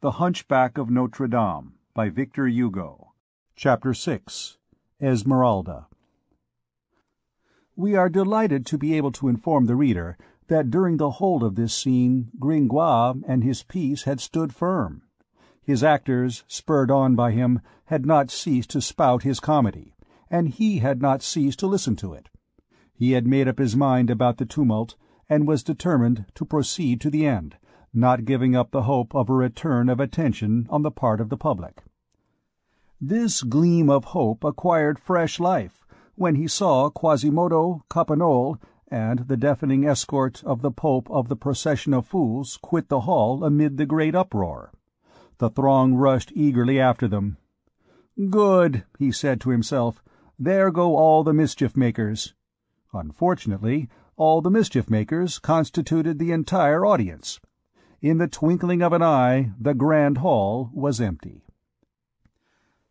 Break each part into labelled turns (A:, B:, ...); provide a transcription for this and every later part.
A: The Hunchback of Notre Dame, by Victor Hugo. Chapter 6. Esmeralda. We are delighted to be able to inform the reader that during the whole of this scene Gringoire and his piece had stood firm. His actors, spurred on by him, had not ceased to spout his comedy, and he had not ceased to listen to it. He had made up his mind about the tumult, and was determined to proceed to the end, not giving up the hope of a return of attention on the part of the public. This gleam of hope acquired fresh life when he saw Quasimodo, Coppenole, and the deafening escort of the Pope of the procession of fools quit the hall amid the great uproar. The throng rushed eagerly after them. "Good," he said to himself, "there go all the mischief-makers." Unfortunately, all the mischief-makers constituted the entire audience. In the twinkling of an eye, the grand hall was empty.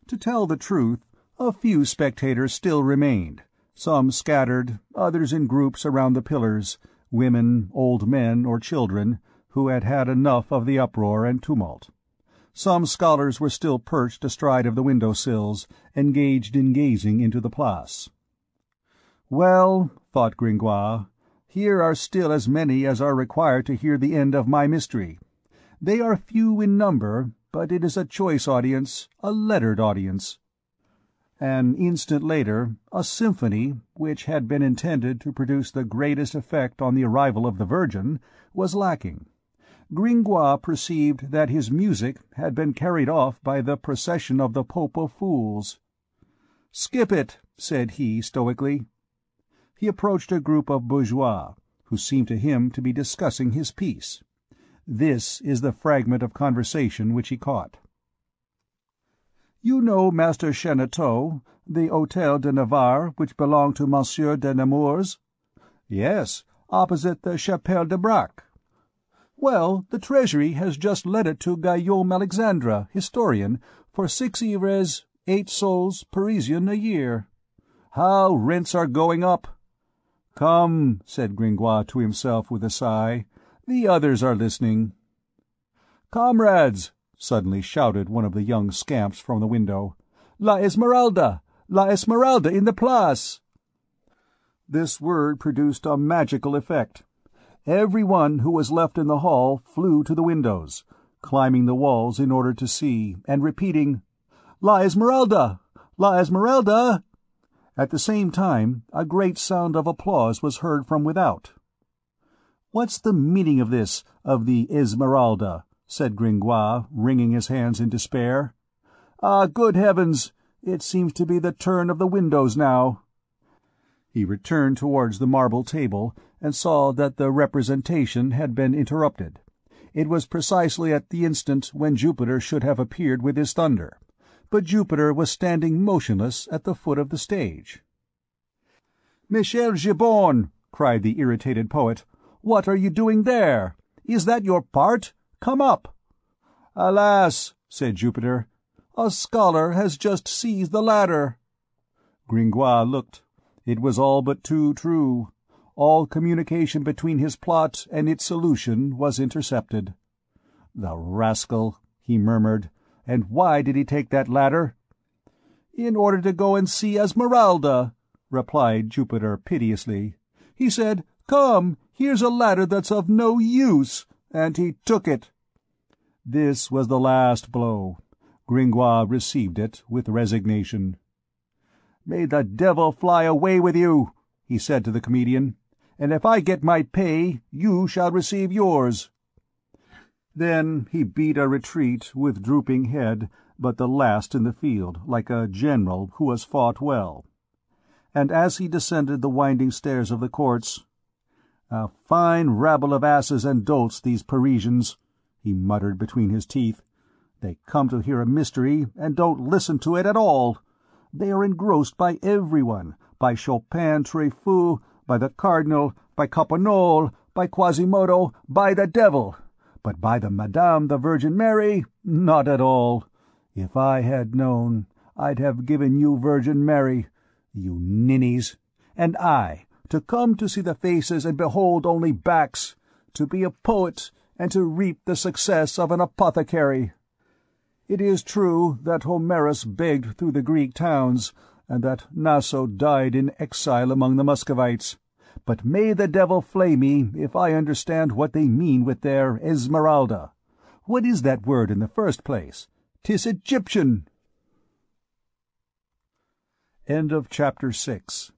A: To tell the truth, a few spectators still remained, some scattered, others in groups around the pillars, women, old men, or children, who had had enough of the uproar and tumult. Some scholars were still perched astride of the window-sills, engaged in gazing into the Place. "Well," thought Gringoire, "here are still as many as are required to hear the end of my mystery. They are few in number, but it is a choice audience, a lettered audience." An instant later, a symphony, which had been intended to produce the greatest effect on the arrival of the Virgin, was lacking. Gringoire perceived that his music had been carried off by the procession of the Pope of Fools. "Skip it," said he, stoically. He approached a group of bourgeois, who seemed to him to be discussing his piece. This is the fragment of conversation which he caught. "You know Master Cheneteau, the Hôtel de Navarre, which belonged to Monsieur de Nemours?" "Yes, opposite the Chapelle de Braque." "Well, the Treasury has just let it to Guillaume Alexandre, historian, for 6 livres, 8 sols Parisian a year. How rents are going up!" "Come," said Gringoire to himself with a sigh, "the others are listening." "Comrades!" suddenly shouted one of the young scamps from the window. "La Esmeralda! La Esmeralda in the Place!" This word produced a magical effect. Every one who was left in the hall flew to the windows, climbing the walls in order to see, and repeating, "La Esmeralda! La Esmeralda!" At the same time, a great sound of applause was heard from without. "What's the meaning of this, of the Esmeralda?" said Gringoire, wringing his hands in despair. "Ah, good heavens! It seems to be the turn of the windows now." He returned towards the marble table, and saw that the representation had been interrupted. It was precisely at the instant when Jupiter should have appeared with his thunder, but Jupiter was standing motionless at the foot of the stage. "Michel Gibbon!" cried the irritated poet, "what are you doing there? Is that your part? Come up!" "Alas," said Jupiter, "a scholar has just seized the ladder." Gringoire looked. It was all but too true. All communication between his plot and its solution was intercepted. "The rascal," he murmured. "And why did he take that ladder?" "In order to go and see Esmeralda," replied Jupiter piteously. "He said, 'Come, here's a ladder that's of no use,' and he took it." This was the last blow. Gringoire received it with resignation. "May the devil fly away with you," he said to the comedian, "and if I get my pay, you shall receive yours." Then he beat a retreat with drooping head, but the last in the field, like a general who has fought well. And as he descended the winding stairs of the courts, "A fine rabble of asses and dolts, these Parisians," he muttered between his teeth. "They come to hear a mystery, and don't listen to it at all. They are engrossed by everyone, by Chopin Truffaut, by the Cardinal, by Coppenole, by Quasimodo, by the devil. But by the Madame the Virgin Mary, not at all. If I had known, I'd have given you Virgin Mary, you ninnies. And I, to come to see the faces and behold only backs, to be a poet, and to reap the success of an apothecary. It is true that Homerus begged through the Greek towns, and that Naso died in exile among the Muscovites, but may the devil flay me if I understand what they mean with their Esmeralda. What is that word in the first place? 'Tis Egyptian!" End of chapter 6.